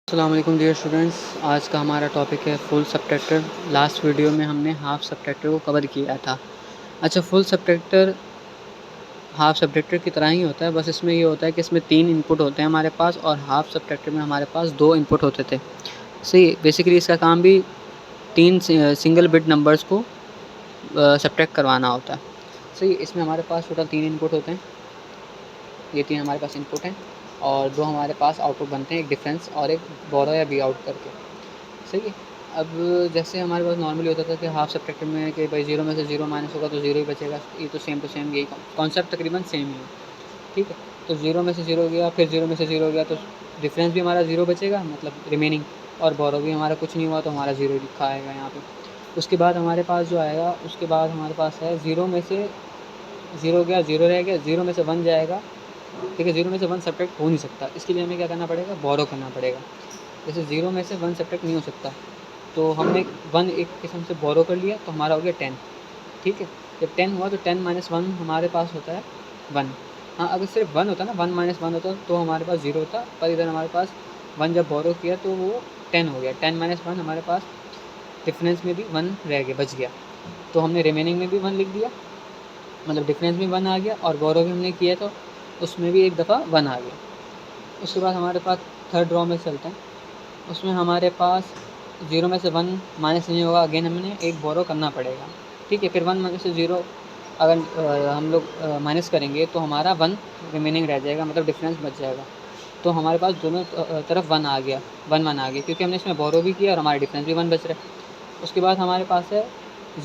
अस्सलाम वालेकुम dear students. आज का हमारा टॉपिक है फुल सबट्रैक्टर। लास्ट वीडियो में हमने हाफ सबट्रैक्टर को कवर किया था। अच्छा, फुल सबट्रैक्टर हाफ सबट्रैक्टर की तरह ही होता है, बस इसमें ये होता है कि इसमें 3 इनपुट होते हैं हमारे पास, और हाफ सबट्रैक्टर में हमारे पास 2 इनपुट होते थे। सही, बेसिकली इसका काम भी 3 सिंगल बिट नंबर्स को सबट्रैक्ट करवाना होता है। सही, इसमें हमारे पास टोटल 3 इनपुट होते हैं। ये 3 हमारे पास इनपुट हैं और 2 हमारे पास आउटपुट बनते हैं, एक डिफरेंस और एक बोरो या बी आउट करके। सही है। अब जैसे हमारे पास नॉर्मली होता था कि हाफ सबट्रैक्टर में कि भाई 0 में से 0 माइनस होगा तो 0 ही बचेगा। ये तो सेम टू सेम यही कॉन्सेप्ट तकरीबन सेम ही है। ठीक है, तो 0 में से 0 गया, फिर 0 में से 0 गया तो डिफरेंस भी हमारा 0 बचेगा, मतलब रिमेनिंग, और बोरो भी हमारा कुछ नहीं हुआ तो हमारा 0 लिखा आएगा यहाँ पे। उसके बाद हमारे पास जो आएगा, उसके बाद हमारे पास है 0 में से 0 गया, 0 रह गया, 0 में से 1 जाएगा। ठीक है, 0 में से 1 सब्ट्रैक्ट हो नहीं सकता, इसके लिए हमें क्या करना पड़ेगा, बोरो करना पड़ेगा। जैसे 0 में से 1 सब्ट्रैक्ट नहीं हो सकता, तो हमने 1 एक किस्म से बोरो कर लिया तो हमारा हो गया 10। ठीक है, जब 10 हुआ तो 10 माइनस 1 हमारे पास होता है 1। हाँ, अगर सिर्फ 1 होता ना, 1 माइनस 1 होता तो हमारे पास 0 होता, पर इधर हमारे पास 1 जब बोरो किया तो वो 10 हो गया। 10 माइनस 1 हमारे पास डिफरेंस में भी 1 रह गया, बच गया, तो हमने रिमेनिंग में भी 1 लिख दिया, मतलब डिफरेंस में 1 आ गया, और बोरो भी हमने किया तो उसमें भी एक दफ़ा 1 आ गया। उसके बाद हमारे पास थर्ड रॉ में चलते हैं। उसमें हमारे पास 0 में से 1 माइनस नहीं होगा, अगेन हमें एक बोरो करना पड़ेगा। ठीक है, फिर 1 में से 0 अगर हम लोग माइनस करेंगे तो हमारा 1 रिमेनिंग रह जाएगा, मतलब डिफरेंस बच जाएगा। तो हमारे पास दोनों तरफ 1 आ गया, 1 आ गया, क्योंकि हमने इसमें बोरो भी किया और हमारा डिफरेंस भी 1 बच रहा है। उसके बाद हमारे पास है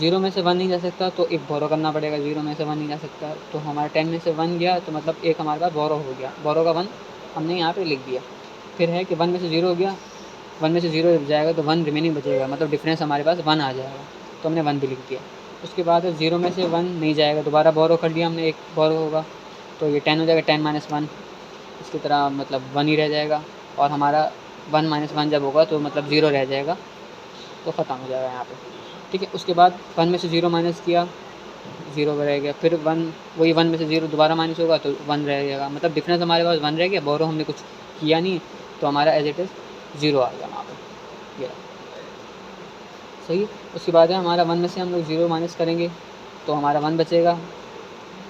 0 में से 1 नहीं जा सकता तो एक बोरो करना पड़ेगा। 0 में से 1 नहीं जा सकता तो हमारा 10 में से 1 गया, तो मतलब एक हमारे पास बोरो हो गया, बोरो का 1 हमने यहाँ पे लिख दिया। फिर है कि 1 में से 0 हो गया, 1 में से 0 जब जाएगा तो 1 रिमेनिंग बचेगा, मतलब डिफरेंस हमारे पास 1 आ जाएगा, तो हमने 1 भी लिख दिया। उसके बाद 0 में से 1 नहीं जाएगा, दोबारा बोरो कर लिया हमने, एक बोरो होगा तो ये 10 हो जाएगा, 10 माइनस 1 इसकी तरह, मतलब 1 ही रह जाएगा, और हमारा 1 माइनस 1 जब होगा तो मतलब 0 रह जाएगा, तो ख़त्म हो जाएगा यहाँ पे। ठीक है, उसके बाद 1 में से 0 माइनस किया, 0 रह गया, फिर 1, वही 1 में से 0 दोबारा माइनस होगा तो 1 रह जाएगा, मतलब डिफरेंस हमारे पास 1 रह गया, बोरो हमने कुछ किया नहीं, तो हमारा एज इट इज़ 0 आ गया वहाँ पे। ये सही। उसके बाद है हमारा 1 में से हम लोग 0 माइनस करेंगे तो हमारा 1 बचेगा,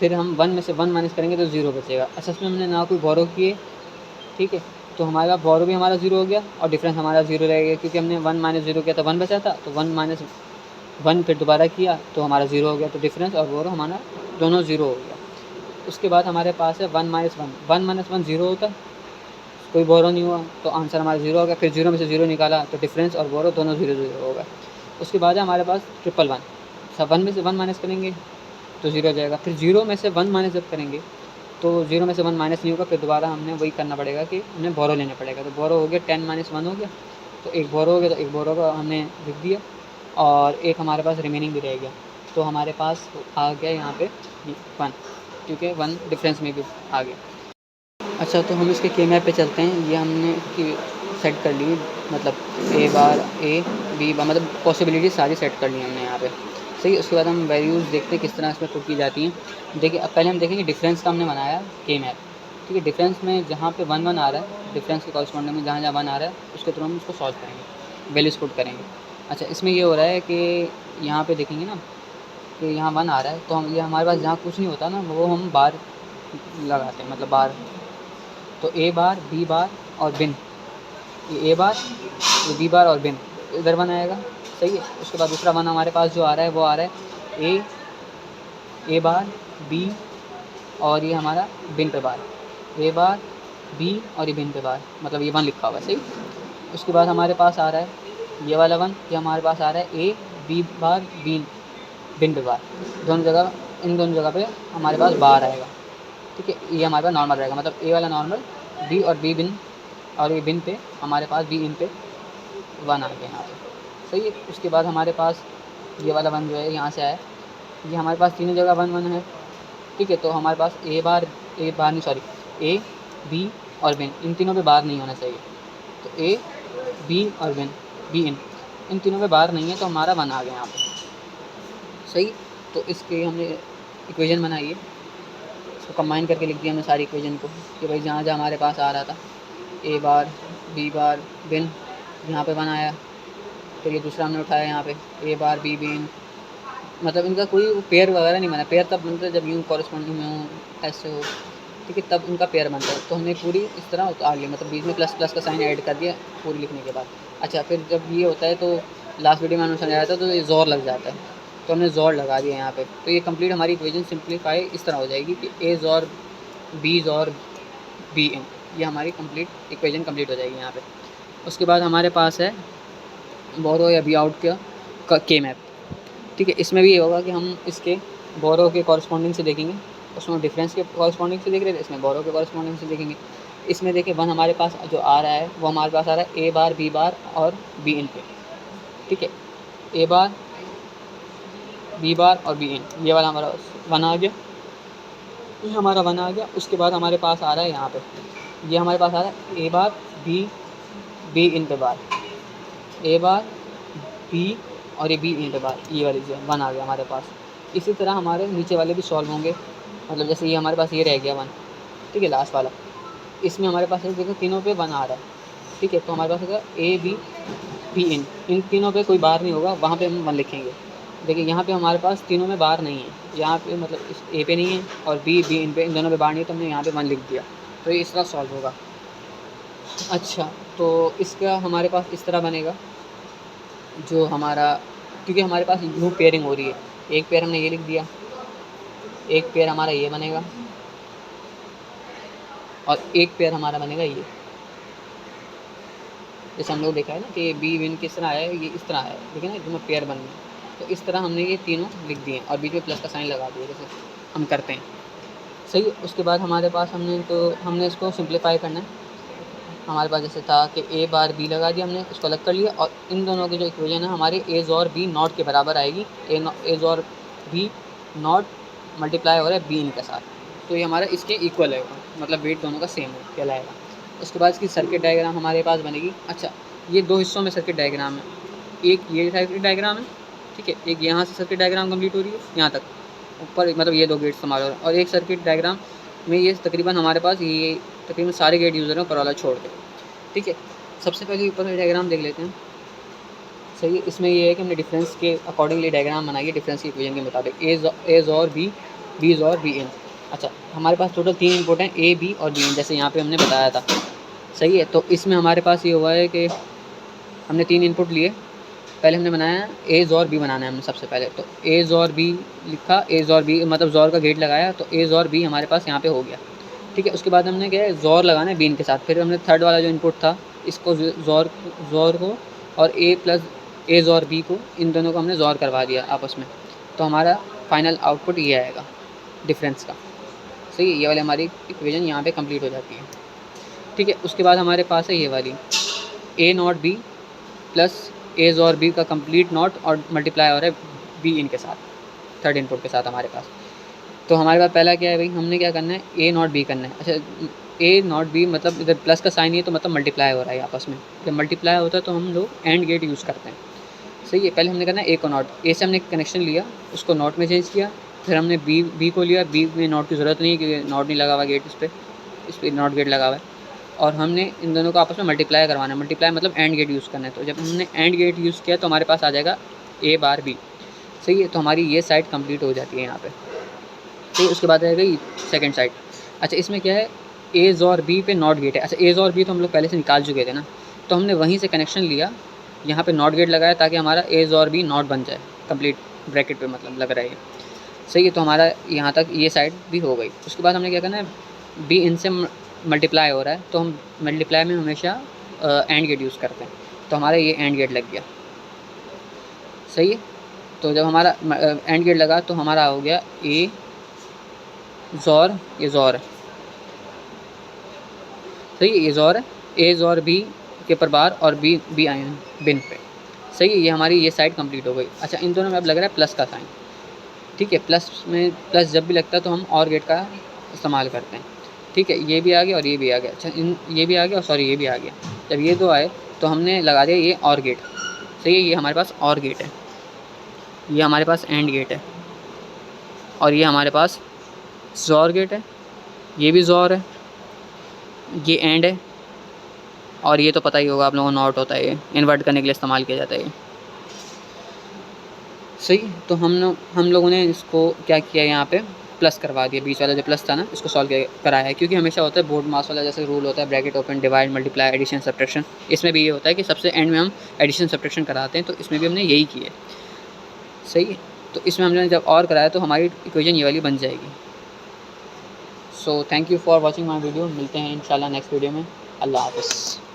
फिर हम 1 में से 1 माइनस करेंगे तो 0 बचेगा। अच्छा, इसमें हमने ना कोई बोरो किए, ठीक है, तो हमारे पास बोरो भी हमारा 0 हो गया और डिफरेंस हमारा 0 रह गया, क्योंकि हमने 1 माइनस 0 किया तो 1 बचा था, तो 1 माइनस 1 फिर दोबारा किया तो हमारा 0 हो गया, तो डिफरेंस और बोरो हमारा दोनों 0 हो गया। उसके बाद हमारे पास है 1 माइनस 1, 1 माइनस 1 0 होता, कोई बोरो नहीं हुआ तो आंसर हमारा 0 हो गया। फिर 0 में से 0 निकाला तो डिफरेंस और बोरो दोनों 0 0 हो गए। उसके बाद है हमारे पास 111, सब 1 में से 1 माइनस करेंगे तो 0 हो जाएगा, फिर 0 में से 1 माइनस जब करेंगे तो 0 में से 1 माइनस नहीं होगा, फिर दोबारा हमने वही करना पड़ेगा कि हमें बोरो लेना पड़ेगा, तो बोरो हो गया 10 माइनस 1 हो गया, तो एक बोरो हो गया, तो एक बोरो का हमने लिख दिया, और एक हमारे पास रिमेनिंग भी रह गया, तो हमारे पास आ गया यहाँ पे 1, क्योंकि 1 डिफरेंस में भी आ गया। अच्छा, तो हम इसके के मैप पे चलते हैं। ये हमने सेट कर ली, मतलब ए बार ए बी बार, मतलब पॉसिबिलिटी सारी सेट कर ली हमने यहाँ पे। सही। उसके बाद हम वैल्यूज़ देखते हैं किस तरह इसमें पुट की जाती हैं। देखिए, अब पहले हम देखेंगे डिफरेंस का हमने बनाया के मैप। ठीक है, डिफरेंस में जहाँ पे 1 1 आ रहा है, डिफरेंस के कॉरस्पॉन्डिंग में जहाँ जहाँ 1 आ रहा है उसके थ्रू हम उसको सॉल्व करेंगे, वैल्यूज़ पुट करेंगे। अच्छा, इसमें ये हो रहा है कि यहाँ पे देखेंगे ना कि यहाँ 1 आ रहा है, तो हम ये हमारे पास जहाँ कुछ नहीं होता ना वो हम बार लगाते हैं, मतलब बार, तो ए बार, बी बार और बिन, ये ए बार, ये बी बार और बिन, इधर 1 आएगा। सही है। उसके बाद दूसरा 1 हमारे पास जो आ रहा है वो आ रहा है ए बार, बी, और ये हमारा बिन पे बार, ए बार, बी और ये बिन पे बार, मतलब ये 1 लिखा हुआ है। सही। उसके बाद हमारे पास आ रहा है ये वाला 1, ये हमारे पास आ रहा है ए बी बार बी बिन पे बार, दोनों जगह, इन दोनों जगह पे हमारे पास बार आएगा। ठीक है, ये हमारे पास नॉर्मल रहेगा, मतलब ए वाला नॉर्मल, बी और बी बिन, और ये बिन पे हमारे पास बी इन पे 1 आ गया यहाँ पे। सही है। उसके बाद हमारे पास ये वाला 1 जो है यहाँ से आया, ये हमारे पास तीनों जगह 1 1 है। ठीक है, तो हमारे पास ए बार नहीं, सॉरी, ए बी और बिन, इन तीनों पे बार नहीं होना चाहिए, तो ए बी और बिन, बी इन तीनों पे बार नहीं है, तो हमारा 1 आ गया यहाँ पे। सही। तो इसके हमने इक्वेशन बनाई है, इसको कंबाइन करके लिख दिया हमने सारी इक्वेशन को, कि भाई जहाँ जहाँ हमारे पास आ रहा था ए बार बी बार बिन, यहाँ पे 1 आया, फिर ये दूसरा हमने उठाया यहाँ पे ए बार बी बिन, मतलब इनका कोई पेयर वगैरह नहीं बना। पेयर तब बनता है जब यूँ कॉरस्पॉन्डिंग में हो, ऐसे हो, ठीक है, तब इनका पेयर बनता है। तो हमने पूरी इस तरह उतार लिया, मतलब बीच में प्लस प्लस का साइन ऐड कर दिया पूरी लिखने के बाद। अच्छा, फिर जब ये होता है तो लास्ट वीडियो में हमने समझाया था, तो ये ज़ोर लग जाता है, तो हमने ज़ोर लगा दिया यहाँ पे। तो ये कंप्लीट हमारी इक्वेशन सिंप्लीफाई इस तरह हो जाएगी कि ए ज़ोर बी ज़ोर बी इन, ये हमारी कंप्लीट इक्वेशन कंप्लीट हो जाएगी यहाँ पे। उसके बाद हमारे पास है बोरो या बी आउट का के मैप, ठीक है। इसमें भी ये होगा कि हम इसके बोरो के कॉरस्पॉन्डिंग से देखेंगे, उसमें डिफरेंस के कॉरस्पॉन्डिंग से देख रहे थे, इसमें बोरो के कॉरस्पॉन्डिंग से देखेंगे। इसमें देखिए 1 हमारे पास जो आ रहा है वो हमारे पास आ रहा है ए बार बी बार और बी इन पे, ठीक है। ए बार बी बार और बी इन, ये वाला हमारा 1 आ गया, ये हमारा 1 आ गया। उसके बाद हमारे पास आ रहा है यहाँ पे, ये हमारे पास आ रहा है ए बार बी बी इन पे बार, ए बार बी और ये बी इन पे बार, ये वाली जो 1 आ गया हमारे पास। इसी तरह हमारे नीचे वाले भी सॉल्व होंगे, मतलब जैसे ये हमारे पास ये रह गया 1, ठीक है, लास्ट वाला। इसमें हमारे पास देखो तीनों पे 1 आ रहा है, ठीक है। तो हमारे पास होगा ए बी बी इन तीनों पे कोई बार नहीं होगा, वहाँ पे हम 1 लिखेंगे। देखिए यहाँ पे हमारे पास तीनों में बार नहीं है, यहाँ पे मतलब इस ए पे नहीं है और बी इन पे, इन दोनों पे बार नहीं है, तो हमने यहाँ पे 1 लिख दिया। तो ये इस तरह सॉल्व होगा। अच्छा, तो इसका हमारे पास इस तरह बनेगा जो हमारा, क्योंकि हमारे पास यूँ पेयरिंग हो रही है, एक पेयर हमने ये लिख दिया, एक पेयर हमारा ये बनेगा और एक पेयर हमारा बनेगा ये। जैसे हम लोग देखा है ना कि बी विन किस तरह है, ये इस तरह है, ठीक है ना, दोनों पेयर बन गए। तो इस तरह हमने ये तीनों लिख दिए और बीच में प्लस का साइन लगा दिया, जैसे हम करते हैं, सही। उसके बाद हमारे पास हमने इसको सिंप्लीफाई करना है। हमारे पास जैसे था कि ए बार बी लगा दिया हमने, इसको अलग कर लिया, और इन दोनों की जो इक्वेशन है हमारे ए और बी नॉट के बराबर आएगी। ए और बी नॉट मल्टीप्लाई हो रहा है बी इन के साथ, तो ये हमारा इसके इक्वल है, मतलब वेट दोनों का सेम है कहलाएगा। उसके बाद इसकी सर्किट डायग्राम हमारे पास बनेगी। अच्छा, ये 2 हिस्सों में सर्किट डायग्राम है, एक ये सर्किट डायग्राम है, ठीक है, एक यहाँ से सर्किट डायग्राम कंप्लीट हो रही है यहाँ तक ऊपर, मतलब ये 2 गेट्स हमारे, और एक सर्किट डायग्राम में ये तकरीबन हमारे पास ये तकरीबन सारे गेट यूज़र हैं ऊपर वाला छोड़ के, ठीक है। सबसे पहले ऊपर वाला डायग्राम देख लेते हैं, सही है। इसमें ये है कि हमने डिफरेंस के अकॉर्डिंगली डायग्राम बनाई है, डिफरेंस की इक्वेशन के मुताबिक, एज और बी और बी इन। अच्छा, हमारे पास टोटल 3 इनपुट हैं, ए बी और बी इन, जैसे यहाँ पे हमने बताया था, सही है। तो इसमें हमारे पास ये हुआ है कि हमने 3 इनपुट लिए, पहले हमने बनाया एज और बी बनाना है हमने सबसे पहले, तो एज और बी लिखा, एज और बी मतलब जोर का गेट लगाया, तो एज और बी हमारे पास यहाँ पे हो गया, ठीक है। उसके बाद हमने क्या है, जोर लगाना है बीन के साथ, फिर हमने थर्ड वाला जो इनपुट था इसको जोर को और ए प्लस एज और बी को, इन दोनों को हमने जोर करवा दिया आपस में, तो हमारा फाइनल आउटपुट ये आएगा डिफरेंस का, सही है। ये वाली हमारी इक्वेशन यहाँ पे कंप्लीट हो जाती है, ठीक है। उसके बाद हमारे पास है ये वाली ए नॉट बी प्लस एज और बी का कंप्लीट नॉट और मल्टीप्लाई हो रहा है बी इन के साथ, थर्ड इनपुट के साथ हमारे पास। तो हमारे पास पहला क्या है भाई, हमने क्या करना है, ए नॉट बी करना है। अच्छा, ए नॉट बी मतलब इधर प्लस का साइन ही है, तो मतलब मल्टीप्लाई हो रहा है आपस में, जब मल्टीप्लाई होता है तो हम लोग एंड गेट यूज़ करते हैं, सही है। पहले हमने करना है ए को नॉट, ए से हमने कनेक्शन लिया, उसको नॉट में चेंज किया, फिर हमने बी को लिया, बी में नॉट की ज़रूरत नहीं है क्योंकि नॉट नहीं लगा हुआ गेट, इस पर नॉट गेट लगा हुआ है, और हमने इन दोनों को आपस में मल्टीप्लाई करवाना है। मल्टीप्लाई मतलब एंड गेट यूज़ करना है, तो जब हमने एंड गेट यूज़ किया तो हमारे पास आ जाएगा ए बार बी, सही है। तो हमारी ये साइड कंप्लीट हो जाती है यहाँ पे, ठीक है। उसके बाद आएगा सेकंड साइड। अच्छा, इसमें क्या है, एज और बी पे नॉट गेट है। अच्छा, एज और बी तो हम लोग पहले से निकाल चुके थे ना, तो हमने वहीं से कनेक्शन लिया, यहाँ पे नॉट गेट लगाया ताकि हमारा एज और बी नॉट बन जाए कंप्लीट ब्रैकेट पे, मतलब लग रहा है, सही है। तो हमारा यहाँ तक ये साइड भी हो गई। उसके बाद हमने क्या करना है, बी इनसे मल्टीप्लाई हो रहा है, तो हम मल्टीप्लाई में हमेशा एंड गेट यूज़ करते हैं, तो हमारा ये एंड गेट लग गया, सही है। तो जब हमारा एंड गेट लगा तो हमारा हो गया ए ज़ोर, ये ज़ोर है, सही है, ये ज़ोर है, ए ज़ोर बी के पर बार और बी आए हैं बिन पे, सही है। ये हमारी ये साइड कंप्लीट हो गई। अच्छा, इन दोनों में अब लग रहा है प्लस का साइन, ठीक है। प्लस में प्लस जब भी लगता है तो हम और गेट का इस्तेमाल करते हैं, ठीक है। ये भी आ गया और ये भी आ गया। अच्छा, ये भी आ गया और सॉरी ये भी आ गया। जब ये 2 आए तो हमने लगा दिया ये और गेट, सही है। ये हमारे पास और गेट है, ये हमारे पास एंड गेट है, और ये हमारे पास ज़ोर गेट है, ये भी ज़ोर है, ये एंड है, और ये तो पता ही होगा आप लोगों को, नॉट होता है ये, इन्वर्ट करने के लिए इस्तेमाल किया जाता है ये। सही। तो हम लोगों ने इसको क्या किया, यहाँ पे प्लस करवा दिया, बीच वाला जो प्लस था ना, इसको सॉल्व कराया है। क्योंकि हमेशा होता है बोर्ड मास वाला जैसे रूल होता है, bracket open, divide, multiply, addition, subtraction, इसमें भी ये होता है कि सबसे एंड में हम एडिशन सब्ट्रैक्शन कराते हैं, तो इसमें भी हमने यही किया। सही है। तो इसमें हमने जब और कराया तो हमारी इक्वेशन ये वाली बन जाएगी। So thank you for watching my video. मिलते हैं इंशाल्लाह नेक्स्ट वीडियो में। अल्लाह हाफ़िज़।